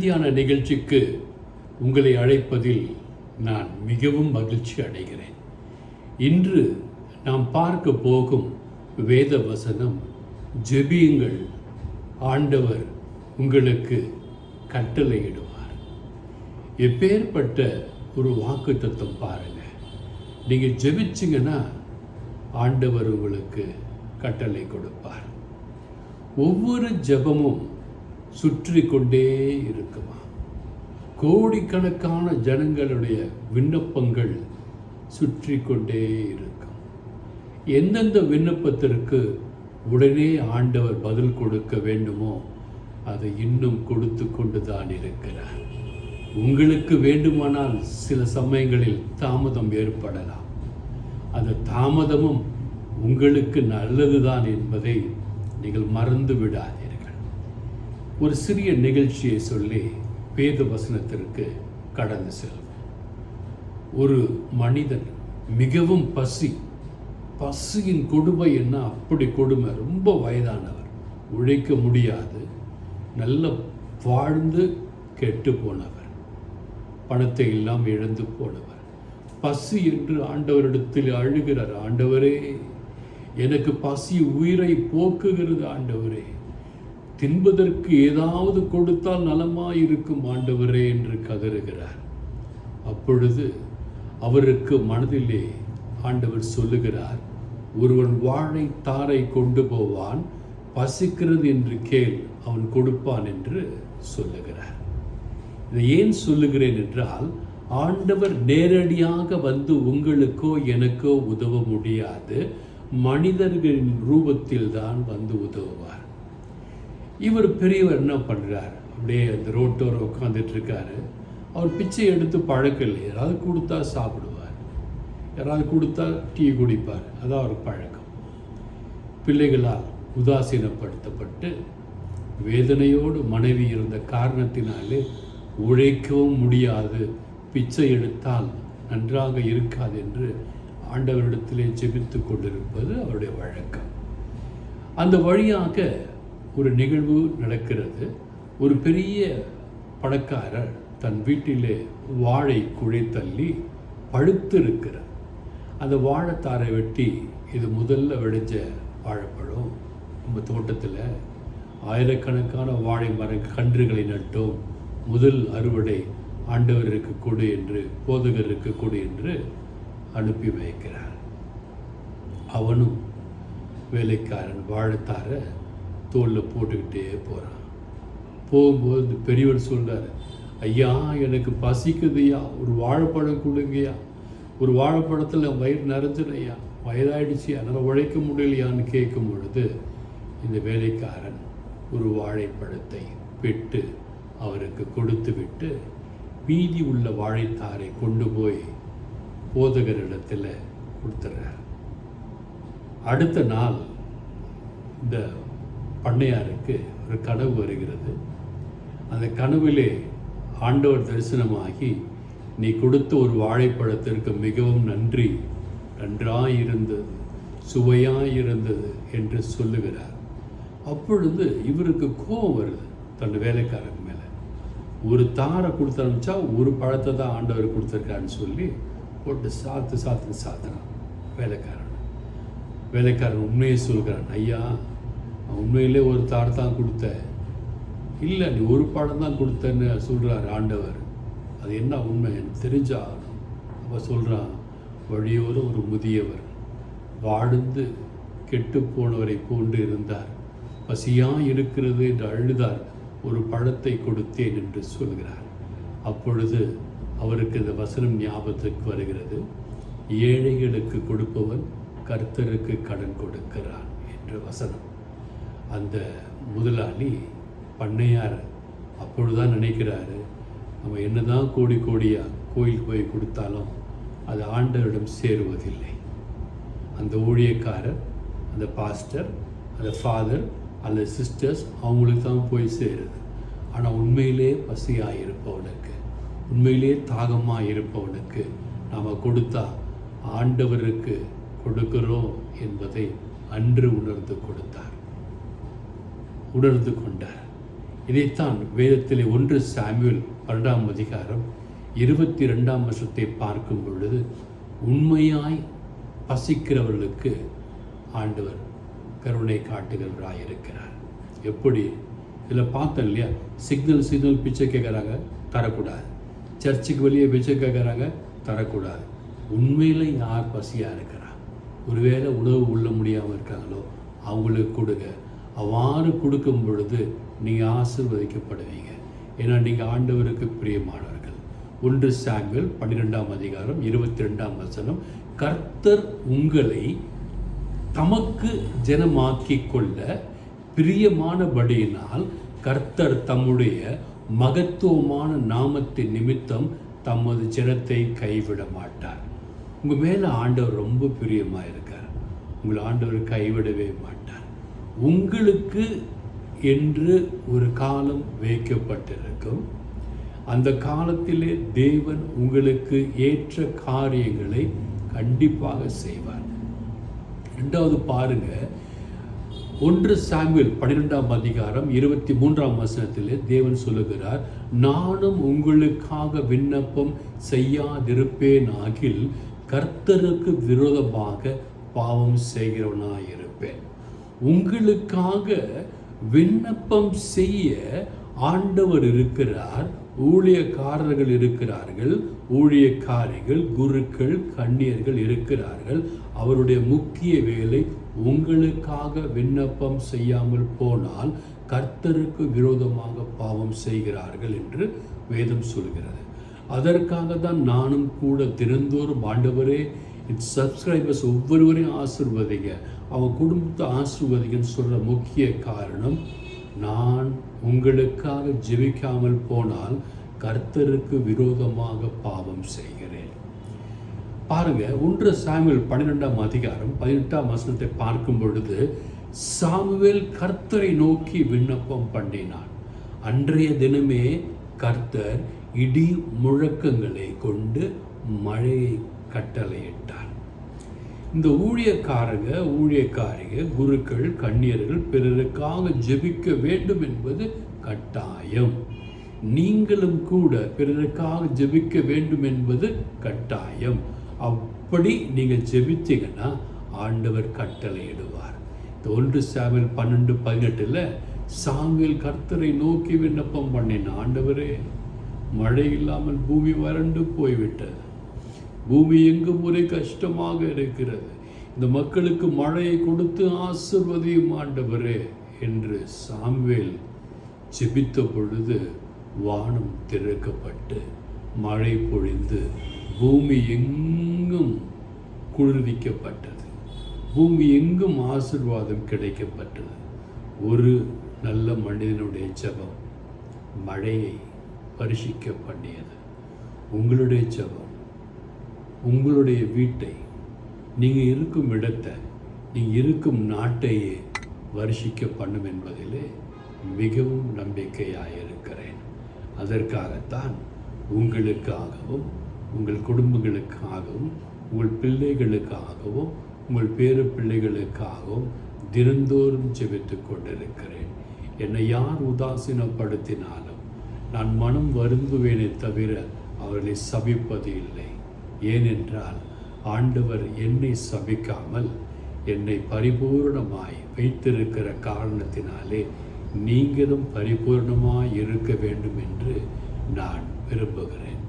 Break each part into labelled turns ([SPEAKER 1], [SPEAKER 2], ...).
[SPEAKER 1] தியான நிகழ்ச்சிக்கு உங்களை அழைப்பதில் நான் மிகவும் மகிழ்ச்சி அடைகிறேன். இன்று நாம் பார்க்க போகும் வேத வசனம், ஜெபியுங்கள், ஆண்டவர் உங்களுக்கு கட்டளையிடுவார். எப்பேற்பட்ட ஒரு வாக்குத்தத்தம் பாருங்க. நீங்கள் ஜெபிச்சிங்கன்னா ஆண்டவர் உங்களுக்கு கட்டளை கொடுப்பார். ஒவ்வொரு ஜெபமும் சுற்றி கொண்டே இருக்குமா. கோடிக்கணக்கான ஜனங்களுடைய விண்ணப்பங்கள் சுற்றி கொண்டே இருக்கும். எந்தெந்த விண்ணப்பத்திற்கு உடனே ஆண்டவர் பதில் கொடுக்க வேண்டுமோ அதை இன்னும் கொடுத்து கொண்டு தான் இருக்கிறார். உங்களுக்கு வேண்டுமானால் சில சமயங்களில் தாமதம் ஏற்படலாம். அந்த தாமதமும் உங்களுக்கு நல்லதுதான் என்பதை நீங்கள் மறந்து விடாதீர்கள். ஒரு சிறிய நிகழ்ச்சியை சொல்லி வேத வசனத்திற்கு கடந்து செல்வோம். ஒரு மனிதன் மிகவும் பசியின் கொடுமை என்ன, அப்படி கொடுமை. ரொம்ப வயதானவர், உழைக்க முடியாது, நல்ல வாழ்ந்து கெட்டு போனவர், பணத்தை எல்லாம் இழந்து போனவர். பசி என்று ஆண்டவரிடத்தில் அழுகிறார். ஆண்டவரே, எனக்கு பசி உயிரை போக்குகிறது. ஆண்டவரே, தின்பதற்கு ஏதாவது கொடுத்தால் நலமாயிருக்கும் ஆண்டவரே என்று கதறுகிறார். அப்பொழுது அவருக்கு மனதிலே ஆண்டவர் சொல்லுகிறார், ஒருவன் வாழை தாரை கொண்டு போவான், பசிக்கிறது என்று கேள், அவன் கொடுப்பான் என்று சொல்லுகிறார். இதை ஏன் சொல்லுகிறேன் என்றால், ஆண்டவர் நேரடியாக வந்து உங்களுக்கோ எனக்கோ உதவ முடியாது. மனிதர்களின் ரூபத்தில் தான் வந்து உதவுவார். இவர் பெரியவர் என்ன பண்ணுறார், அப்படியே அந்த ரோட்டோரம் உட்காந்துட்டு இருக்காரு. அவர் பிச்சை எடுத்து பழக்கம் இல்லை. யாராவது கொடுத்தா சாப்பிடுவார், யாராவது கொடுத்தா டீ குடிப்பார். அதான் அவர் பழக்கம். பிள்ளைகளால் உதாசீனப்படுத்தப்பட்டு வேதனையோடு மனைவி இருந்த காரணத்தினாலே உழைக்கவும் முடியாது, பிச்சை எடுத்தால் நன்றாக இருக்காது என்று ஆண்டவரிடத்திலே ஜெபித்து கொண்டிருப்பது அவருடைய வழக்கம். அந்த வழியாக ஒரு நிகழ்வு நடக்கிறது. ஒரு பெரிய பணக்காரர் தன் வீட்டிலே வாழை குழை தள்ளி பழுத்து இருக்கிறார். அந்த வாழைத்தாரை வெட்டி, இது முதல்ல விளைஞ்ச வாழைப்பழம், நம்ம தோட்டத்தில் ஆயிரக்கணக்கான வாழை மர கன்றுகளை நட்டோம், முதல் அறுவடை ஆண்டவருக்கு கொடு என்று, போதகருக்கு கொடு என்று அனுப்பி வைக்கிறார். அவனும் வேலைக்காரன் வாழைத்தாரை தோளில் போட்டுக்கிட்டே போகிறான். போகும்போது பெரியவர் சொல்கிறார், ஐயா, எனக்கு பசிக்குதுயா, ஒரு வாழைப்பழம் கொடுங்கய்யா, ஒரு வாழைப்பழத்தில் வயிறு நிறைஞ்சிடையா, வயதாயிடுச்சு, அதனால் உழைக்க முடியலையான்னு கேட்கும் பொழுது இந்த வேலைக்காரன் ஒரு வாழைப்பழத்தை பெற்று அவருக்கு கொடுத்து விட்டு மீதி உள்ள வாழைத்தாரை கொண்டு போய் போதகரிடத்தில் கொடுத்துட்றார். அடுத்த நாள் இந்த பண்ணையாருக்கு ஒரு கனவு வருகிறது. அந்த கனவிலே ஆண்டவர் தரிசனமாகி, நீ கொடுத்த ஒரு வாழைப்பழத்திற்கு மிகவும் நன்றி, நன்றாயிருந்தது, சுவையாயிருந்தது என்று சொல்லுகிறார். அப்பொழுது இவருக்கு கோபம் வருது தன் வேலைக்காரன் மேலே. ஒரு தாரை கொடுத்து அனுப்பிச்சா ஒரு பழத்தை தான் ஆண்டவர் கொடுத்துருக்காருன்னு சொல்லி போட்டு சாத்துறான் வேலைக்காரன் உண்மையை சொல்கிறான், ஐயா, உண்மையிலே ஒரு தார் தான் கொடுத்த, இல்லை நீ ஒரு பழம் தான் கொடுத்தன்னு சொல்கிறார் ஆண்டவர். அது என்ன உண்மை எனக்கு தெரிஞ்சாகணும். அப்போ சொல்கிறான், வழியோர ஒரு முதியவர் வாழ்ந்து கெட்டு போனவரை போன்று இருந்தார், பசியாக இருக்கிறது என்று அழுதார், ஒரு பழத்தை கொடுத்தேன் என்று சொல்கிறார். அப்பொழுது அவருக்கு இந்த வசனம் ஞாபகத்துக்கு வருகிறது, ஏழைகளுக்கு கொடுப்பவன் கர்த்தருக்கு கடன் கொடுக்கிறான் என்ற வசனம். அந்த முதலாளி பண்ணையார் அப்பொழுதுதான் நினைக்கிறாரு, நம்ம என்னதான் கோடியாக கோயிலுக்கு போய் கொடுத்தாலும் அது ஆண்டவரிடம் சேருவதில்லை. அந்த ஊழியக்காரர், அந்த பாஸ்டர், அந்த ஃபாதர் அல்லது சிஸ்டர்ஸ், அவங்களுக்கு தான் போய் சேருது. ஆனால் உண்மையிலே பசியாக இருப்பவனுக்கு, உண்மையிலே தாகமாக இருப்பவனுக்கு நாம் கொடுத்தா ஆண்டவருக்கு கொடுக்கிறோம் என்பதை அன்று உணர்ந்து கொண்டார். இதைத்தான் வேதத்திலே 1 சாமுவேல் 12 அதிகாரம் 22 வசனத்தை பார்க்கும் பொழுது, உண்மையாய் பசிக்கிறவர்களுக்கு ஆண்டவர் கருணை காட்டுகிறவராக இருக்கிறார். எப்படி இதில் பார்த்தோம் இல்லையா? சிக்னல் பிச்சை கேட்குறாங்க, தரக்கூடாது. சர்ச்சுக்கு வெளியே பிச்சை கேட்குறாங்க, தரக்கூடாது. உண்மையில் யார் பசியாக இருக்கிறா, ஒருவேளை உணவு உள்ள முடியாமல் இருக்காங்களோ அவங்களுக்கு கொடுங்க. அவ்வாறு கொடுக்கும் பொழுது நீங்கள் ஆசீர்வதிக்கப்படுவீங்க. ஏன்னா நீங்கள் ஆண்டவருக்கு பிரியமானவர்கள். 1 சாமுவேல் 12 அதிகாரம் 22 வசனம், கர்த்தர் உங்களை தமக்கு ஜனமாக்கி கொள்ள பிரியமானபடியினால் கர்த்தர் தம்முடைய மகத்துவமான நாமத்தின் நிமித்தம் தமது ஜனத்தை கைவிட மாட்டார். உங்கள் மேலே ஆண்டவர் ரொம்ப பிரியமாக இருக்கார். உங்கள் ஆண்டவர் கைவிடவே மாட்டார். உங்களுக்கு என்று ஒரு காலம் வைக்கப்பட்டிருக்கும். அந்த காலத்திலே தேவன் உங்களுக்கு ஏற்ற காரியங்களை கண்டிப்பாக செய்வார். ரெண்டாவது பாருங்க, 1 சாமுவேல் 12 அதிகாரம் 23 வசனத்திலே தேவன் சொல்லுகிறார், நானும் உங்களுக்காக விண்ணப்பம் செய்யாதிருப்பேன் ஆகில் கர்த்தருக்கு விரோதமாக பாவம் செய்கிறவனாயிருப்பேன். உங்களுக்காக விண்ணப்பம் செய்ய ஆண்டவர் இருக்கிறார், ஊழியக்காரர்கள் இருக்கிறார்கள், ஊழியக்காரிகள், குருக்கள், கன்னியர்கள் இருக்கிறார்கள். அவருடைய முக்கிய வேலை உங்களுக்காக விண்ணப்பம் செய்யாமல் போனால் கர்த்தருக்கு விரோதமாக பாவம் செய்கிறார்கள் என்று வேதம் சொல்கிறது. அதற்காக தான் நானும் கூட தினந்தோறும் ஆண்டவரே சப்ஸ்கிரைபர்ஸ் ஒவ்வொருவரையும் ஆசீர்வதிங்க, அவங்க குடும்பத்தை ஆசீர்வதிங்கன்னு சொல்கிற முக்கிய காரணம், நான் உங்களுக்காக ஜெபிக்காமல் போனால் கர்த்தருக்கு விரோதமாக பாவம் செய்கிறேன். பாருங்க, 1 சாமுவேல் 12 அதிகாரம் 18 வசனத்தை பார்க்கும் பொழுது, சாமுவேல் கர்த்தரை நோக்கி விண்ணப்பம் பண்ணினான். அன்றைய தினமே கர்த்தர் இடி முழக்கங்களை கொண்டு மழையை கட்டளையிட்டார். இந்த ஊழியக்காரிக, குருக்கள், கன்னியர்கள் பிறருக்காக ஜெபிக்க வேண்டும் என்பது கட்டாயம். நீங்களும் கூட பிறருக்காக ஜெபிக்க வேண்டும் என்பது கட்டாயம். அப்படி நீங்கள் ஜெபித்தீங்கன்னா ஆண்டவர் கட்டளையிடுவார். இந்த 1 சாமுவேல் 12:18 சாமுவேல் கர்த்தரை நோக்கி விண்ணப்பம் பண்ணின, ஆண்டவரே மழை இல்லாமல் பூமி வறண்டு போய்விட்டது, பூமி எங்கும் ஒரே கஷ்டமாக இருக்கிறது, இந்த மக்களுக்கு மழையை கொடுத்து ஆசீர்வதியும் ஆண்டவரே என்று சாமுவேல் ஜெபித்த பொழுது வானம் திறக்கப்பட்டு மழை பொழிந்து பூமி எங்கும் குளிர்விக்கப்பட்டது, பூமி எங்கும் ஆசீர்வாதம் கிடைக்கப்பட்டது. ஒரு நல்ல மனிதனுடைய ஜெபம் மழையை பரிசிக்க பண்ணியது. உங்களுடைய ஜெபம் உங்களுடைய வீட்டை, நீங்கள் இருக்கும் இடத்தை, நீங்கள் இருக்கும் நாட்டையே வருஷிக்க பண்ணும் என்பதிலே மிகவும் நம்பிக்கையாக இருக்கிறேன். அதற்காகத்தான் உங்களுக்காகவும் உங்கள் குடும்பங்களுக்காகவும் உங்கள் பிள்ளைகளுக்காகவும் உங்கள் பேர பிள்ளைகளுக்காகவும் தினந்தோறும் ஜெபித்து கொண்டிருக்கிறேன். என்னை யார் உதாசீனப்படுத்தினாலும் நான் மனம் வருந்துவேனே தவிர அவர்களை சபிப்பது இல்லை. ஏனென்றால் ஆண்டவர் என்னை சபிக்காமல் என்னை பரிபூர்ணமாய் வைத்திருக்கிற காரணத்தினாலே நீங்களும் பரிபூர்ணமாய் இருக்க வேண்டும் என்று நான் விரும்புகிறேன்.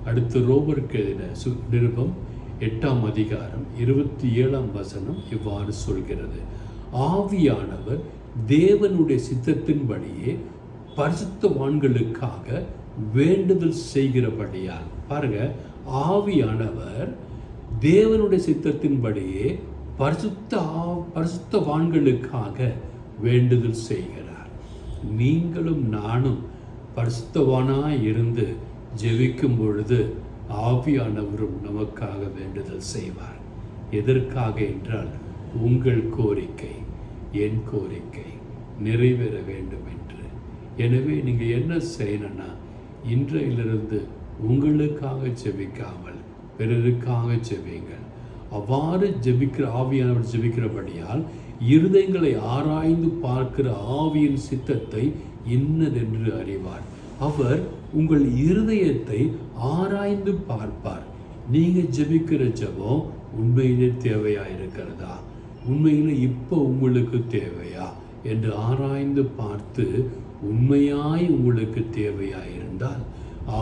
[SPEAKER 1] அடுத்து ரோமருக்கு எழுதின நிருபம் 8 அதிகாரம் 27 வசனம் இவ்வாறு சொல்கிறது, ஆவியானவர் தேவனுடைய சித்தத்தின்படியே பரிசுத்தவான்களுக்காக வேண்டுதல் செய்கிறபடியால். பாருங்க, ஆவியானவர் தேவனுடைய சித்தத்தின்படியே பரிசுத்தவான்களுக்காக வேண்டுதல் செய்கிறார். நீங்களும் நானும் பரிசுத்தவானாய் இருந்து ஜெபிக்கும் பொழுது ஆவியானவரும் நமக்காக வேண்டுதல் செய்வார். எதற்காக என்றால் உங்கள் கோரிக்கை, என் கோரிக்கை நிறைவேற வேண்டும் என்று. எனவே நீங்கள் என்ன செய்யணும்னா, இன்றையிலிருந்து உங்களுக்காக ஜெபிக்காமல் பிறருக்காக ஜெபிங்கள். அவ்வாறு ஜெபிக்கிற ஆவியானவர் ஜெபிக்கிறபடியால் இருதயங்களை ஆராய்ந்து பார்க்கிற ஆவியின் சித்தத்தை இன்னதென்று அறிவார். அவர் உங்கள் இருதயத்தை ஆராய்ந்து பார்ப்பார். நீங்கள் ஜெபிக்கிற ஜெபம் உண்மையிலே தேவையா இருக்கிறதா, உண்மையிலே இப்போ உங்களுக்கு தேவையா என்று ஆராய்ந்து பார்த்து உண்மையாய் உங்களுக்கு தேவையா இருந்தால்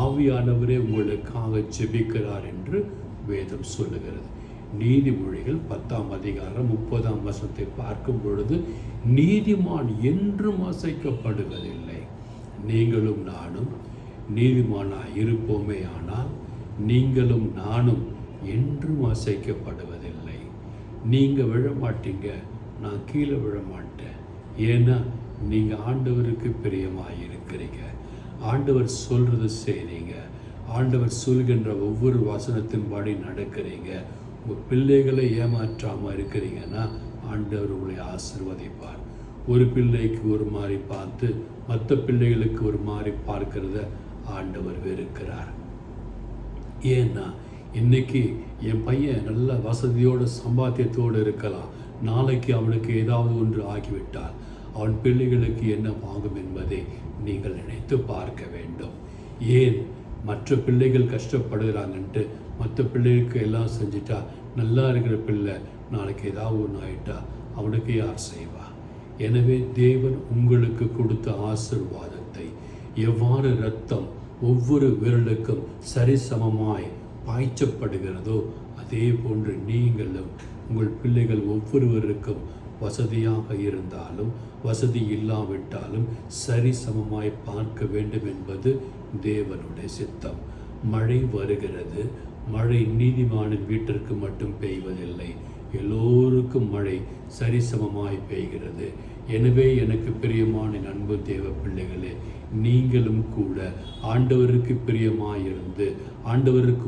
[SPEAKER 1] ஆவியானவரே உங்களுக்காக ஜெபிக்கிறார் என்று வேதம் சொல்லுகிறது. நீதிமொழிகள் 10ஆம் அதிகாரம் 30ஆம் வசனத்தை பார்க்கும் பொழுது, நீதிமான் என்றும் அசைக்கப்படுவதில்லை. நீங்களும் நானும் நீதிமானாய் இருப்போமே ஆனால் நீங்களும் நானும் என்றும் அசைக்கப்படுவதில்லை. நீங்கள் விழமாட்டீங்க, நான் கீழே விழமாட்டேன். ஏன்னா நீங்கள் ஆண்டவருக்கு பிரியமாக இருக்கிறீங்க. ஆண்டவர் சொல்கிறது செய்கிறீங்க. ஆண்டவர் சொல்கின்ற ஒவ்வொரு வசனத்தின்படி நடக்கிறீங்க. உங்கள் பிள்ளைகளை ஏமாற்றாமல் இருக்கிறீங்கன்னா ஆண்டவர் உங்களை ஆசீர்வதிப்பார். ஒரு பிள்ளைக்கு ஒரு மாதிரி பார்த்து மற்ற பிள்ளைகளுக்கு ஒரு மாதிரி பார்க்கிறத ஆண்டவர் வெறுக்கிறார். ஏன்னா இன்னைக்கு என் பையன் நல்ல வசதியோடு சம்பாத்தியத்தோடு இருக்கலாம், நாளைக்கு அவனுக்கு ஏதாவது ஒன்று ஆகிவிட்டால் அவன் பிள்ளைகளுக்கு என்ன ஆகும் என்பதை நீங்கள் நினைத்து பார்க்க வேண்டும். ஏன் மற்ற பிள்ளைகள் கஷ்டப்படுகிறாங்கன்ட்டு மற்ற பிள்ளைகளுக்கு எல்லாம் செஞ்சுட்டா நல்லா இருக்கிற பிள்ளை நாளைக்கு ஏதாவது ஒன்று ஆகிட்டா அவனுக்கு யார் செய்வா? எனவே தேவன் உங்களுக்கு கொடுத்த ஆசீர்வாதத்தை எவ்வாறு இரத்தம் ஒவ்வொரு விரலுக்கும் சரிசமமாய் பாய்ச்சப்படுகிறதோ அதே போன்று நீங்களும் உங்கள் பிள்ளைகள் ஒவ்வொருவருக்கும் வசதியாக இருந்தாலும் வசதி இல்லாவிட்டாலும் சரிசமமாய் பார்க்க வேண்டும் என்பது தேவனுடைய சித்தம். மழை வருகிறது. மழை நீதிமானின் வீட்டிற்கு மட்டும் பெய்வதில்லை, எல்லோருக்கும் மழை சரிசமமாய் பெய்கிறது. எனவே எனக்கு பிரியமான அன்பு தேவ பிள்ளைகளே, நீங்களும் கூட ஆண்டவருக்கு பிரியமாயிருந்து ஆண்டவருக்கு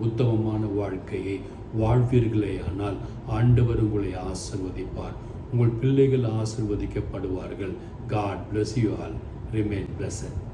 [SPEAKER 1] உத்தமமான வாழ்க்கையை வாழ்வீர்களே ஆனால் ஆண்டவர் உங்களை ஆசீர்வதிப்பார். உங்கள் பிள்ளைகள் ஆசீர்வதிக்கப்படுவார்கள். God bless you all. Remain blessed.